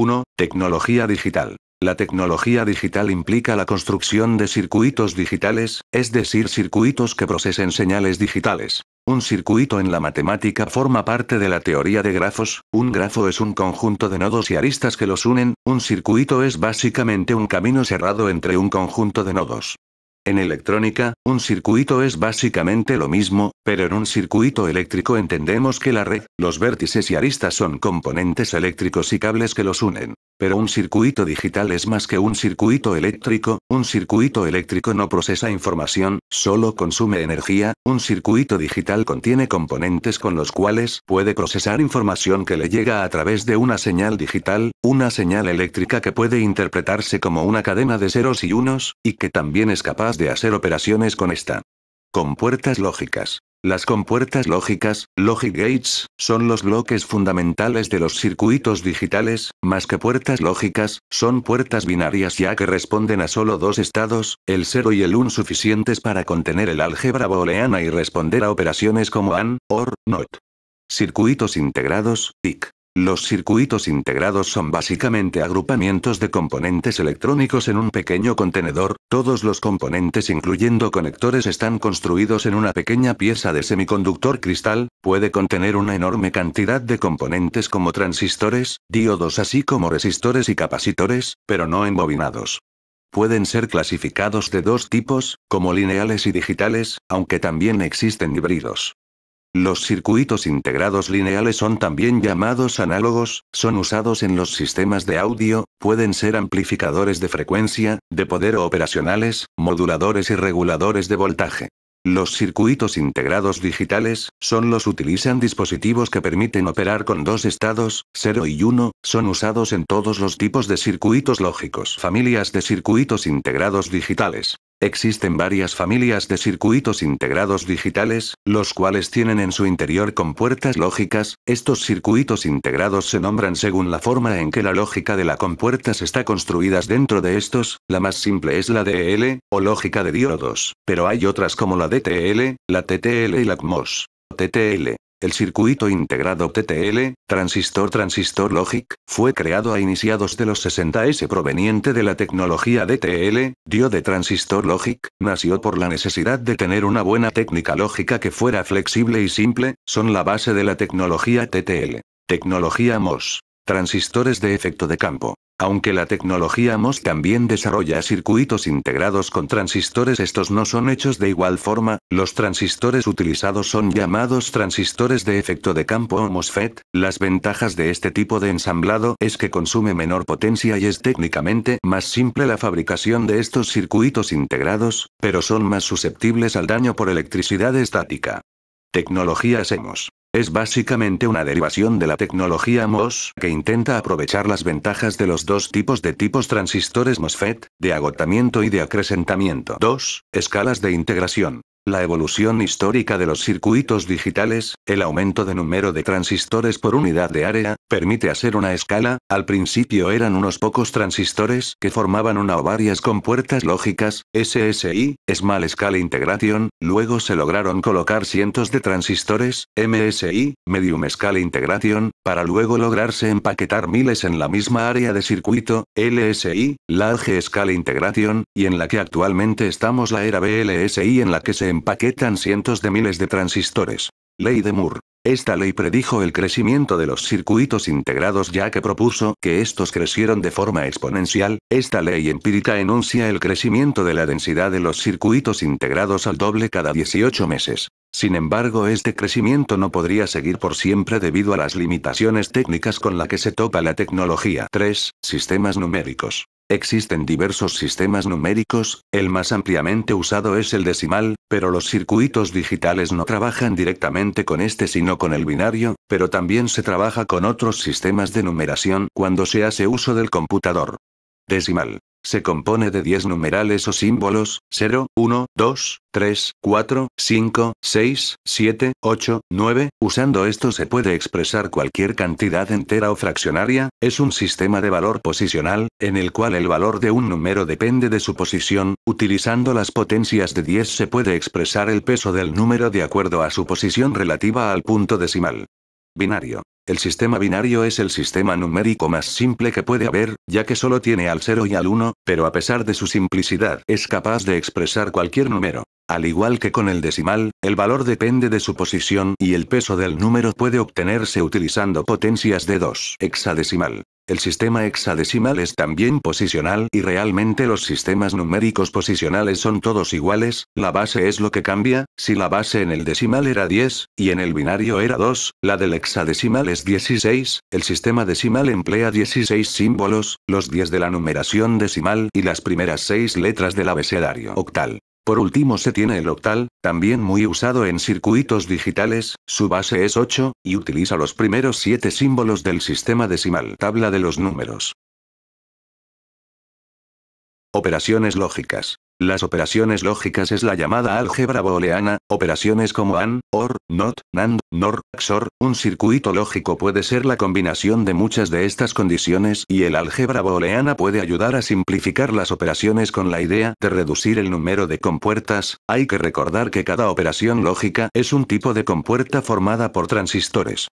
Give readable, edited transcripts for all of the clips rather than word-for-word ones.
1. Tecnología digital. La tecnología digital implica la construcción de circuitos digitales, es decir, circuitos que procesen señales digitales. Un circuito en la matemática forma parte de la teoría de grafos. Un grafo es un conjunto de nodos y aristas que los unen. Un circuito es básicamente un camino cerrado entre un conjunto de nodos. En electrónica, un circuito es básicamente lo mismo, pero en un circuito eléctrico entendemos que la red, los vértices y aristas son componentes eléctricos y cables que los unen. Pero un circuito digital es más que un circuito eléctrico. Un circuito eléctrico no procesa información, solo consume energía. Un circuito digital contiene componentes con los cuales puede procesar información que le llega a través de una señal digital, una señal eléctrica que puede interpretarse como una cadena de ceros y unos, y que también es capaz de hacer operaciones con esta. Compuertas lógicas. Las compuertas lógicas, logic gates, son los bloques fundamentales de los circuitos digitales. Más que puertas lógicas, son puertas binarias ya que responden a solo dos estados, el 0 y el 1, suficientes para contener el álgebra booleana y responder a operaciones como AND, OR, NOT. Circuitos integrados, TIC. Los circuitos integrados son básicamente agrupamientos de componentes electrónicos en un pequeño contenedor. Todos los componentes incluyendo conectores están construidos en una pequeña pieza de semiconductor cristal. Puede contener una enorme cantidad de componentes como transistores, diodos así como resistores y capacitores, pero no embobinados. Pueden ser clasificados de dos tipos, como lineales y digitales, aunque también existen híbridos. Los circuitos integrados lineales son también llamados análogos, son usados en los sistemas de audio, pueden ser amplificadores de frecuencia, de poder o operacionales, moduladores y reguladores de voltaje. Los circuitos integrados digitales, utilizan dispositivos que permiten operar con dos estados, 0 y 1, son usados en todos los tipos de circuitos lógicos. Familias de circuitos integrados digitales. Existen varias familias de circuitos integrados digitales, los cuales tienen en su interior compuertas lógicas. Estos circuitos integrados se nombran según la forma en que la lógica de la compuertas está construidas dentro de estos. La más simple es la DL, o lógica de diodos, pero hay otras como la DTL, la TTL y la CMOS. TTL. El circuito integrado TTL, transistor logic, fue creado a iniciados de los 60s proveniente de la tecnología DTL, de transistor logic, nació por la necesidad de tener una buena técnica lógica que fuera flexible y simple, son la base de la tecnología TTL. Tecnología MOS. Transistores de efecto de campo. Aunque la tecnología MOS también desarrolla circuitos integrados con transistores, estos no son hechos de igual forma. Los transistores utilizados son llamados transistores de efecto de campo o MOSFET. Las ventajas de este tipo de ensamblado es que consume menor potencia y es técnicamente más simple la fabricación de estos circuitos integrados, pero son más susceptibles al daño por electricidad estática. Tecnología CMOS. Es básicamente una derivación de la tecnología MOS, que intenta aprovechar las ventajas de los dos tipos de transistores MOSFET, de agotamiento y de acrecentamiento. 2. Escalas de integración. La evolución histórica de los circuitos digitales, el aumento de número de transistores por unidad de área, permite hacer una escala. Al principio eran unos pocos transistores que formaban una o varias compuertas lógicas, SSI, Small Scale Integration, luego se lograron colocar cientos de transistores, MSI, Medium Scale Integration, para luego lograrse empaquetar miles en la misma área de circuito, LSI, Large Scale Integration, y en la que actualmente estamos la era VLSI en la que se empaquetan cientos de miles de transistores. Ley de Moore. Esta ley predijo el crecimiento de los circuitos integrados ya que propuso que estos crecieron de forma exponencial. Esta ley empírica enuncia el crecimiento de la densidad de los circuitos integrados al doble cada 18 meses. Sin embargo, este crecimiento no podría seguir por siempre debido a las limitaciones técnicas con la que se topa la tecnología. 3. Sistemas numéricos. Existen diversos sistemas numéricos, el más ampliamente usado es el decimal, pero los circuitos digitales no trabajan directamente con este sino con el binario, pero también se trabaja con otros sistemas de numeración cuando se hace uso del computador. Decimal. Se compone de 10 numerales o símbolos, 0, 1, 2, 3, 4, 5, 6, 7, 8, 9, usando esto se puede expresar cualquier cantidad entera o fraccionaria. Es un sistema de valor posicional, en el cual el valor de un número depende de su posición. Utilizando las potencias de 10 se puede expresar el peso del número de acuerdo a su posición relativa al punto decimal. Binario. El sistema binario es el sistema numérico más simple que puede haber, ya que solo tiene al 0 y al 1, pero a pesar de su simplicidad es capaz de expresar cualquier número. Al igual que con el decimal, el valor depende de su posición y el peso del número puede obtenerse utilizando potencias de 2 hexadecimal. El sistema hexadecimal es también posicional y realmente los sistemas numéricos posicionales son todos iguales, la base es lo que cambia, si la base en el decimal era 10, y en el binario era 2, la del hexadecimal es 16, el sistema decimal emplea 16 símbolos, los 10 de la numeración decimal y las primeras 6 letras del abecedario octal. Por último se tiene el octal, también muy usado en circuitos digitales, su base es 8, y utiliza los primeros 7 símbolos del sistema decimal. Tabla de los números. Operaciones lógicas. Las operaciones lógicas es la llamada álgebra booleana, operaciones como AND, OR, NOT, NAND, NOR, XOR. Un circuito lógico puede ser la combinación de muchas de estas condiciones y el álgebra booleana puede ayudar a simplificar las operaciones con la idea de reducir el número de compuertas. Hay que recordar que cada operación lógica es un tipo de compuerta formada por transistores.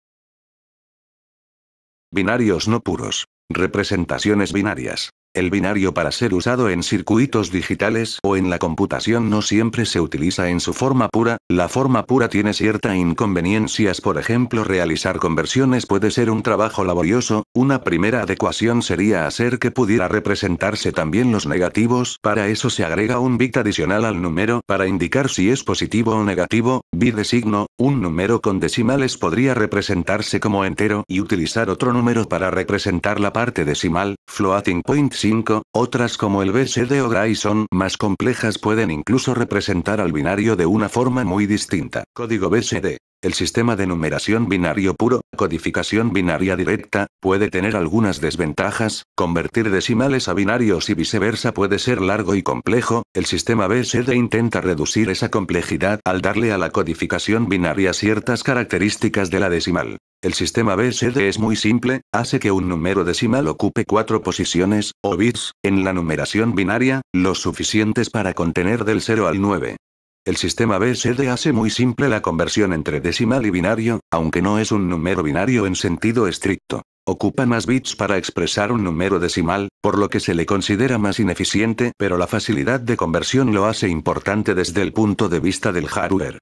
Binarios no puros. Representaciones binarias. El binario para ser usado en circuitos digitales o en la computación no siempre se utiliza en su forma pura, la forma pura tiene ciertas inconveniencias, por ejemplo realizar conversiones puede ser un trabajo laborioso, una primera adecuación sería hacer que pudiera representarse también los negativos, para eso se agrega un bit adicional al número para indicar si es positivo o negativo, bit de signo, un número con decimales podría representarse como entero y utilizar otro número para representar la parte decimal, floating point 5, otras como el BSD o Gray son más complejas, pueden incluso representar al binario de una forma muy distinta. Código BSD. El sistema de numeración binario puro, codificación binaria directa, puede tener algunas desventajas, convertir decimales a binarios y viceversa puede ser largo y complejo, el sistema BSD intenta reducir esa complejidad al darle a la codificación binaria ciertas características de la decimal. El sistema BSD es muy simple, hace que un número decimal ocupe 4 posiciones, o bits, en la numeración binaria, lo suficientes para contener del 0 al 9. El sistema BSD hace muy simple la conversión entre decimal y binario, aunque no es un número binario en sentido estricto. Ocupa más bits para expresar un número decimal, por lo que se le considera más ineficiente, pero la facilidad de conversión lo hace importante desde el punto de vista del hardware.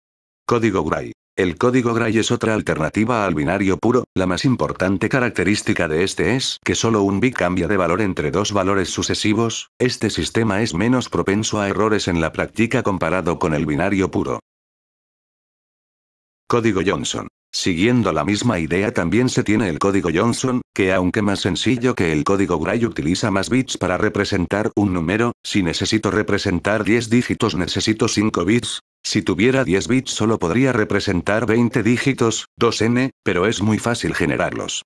Código Gray. El código Gray es otra alternativa al binario puro, la más importante característica de este es que solo un bit cambia de valor entre dos valores sucesivos, este sistema es menos propenso a errores en la práctica comparado con el binario puro. Código Johnson. Siguiendo la misma idea también se tiene el código Johnson, que aunque más sencillo que el código Gray utiliza más bits para representar un número, si necesito representar 10 dígitos necesito 5 bits, si tuviera 10 bits solo podría representar 20 dígitos, 2n, pero es muy fácil generarlos.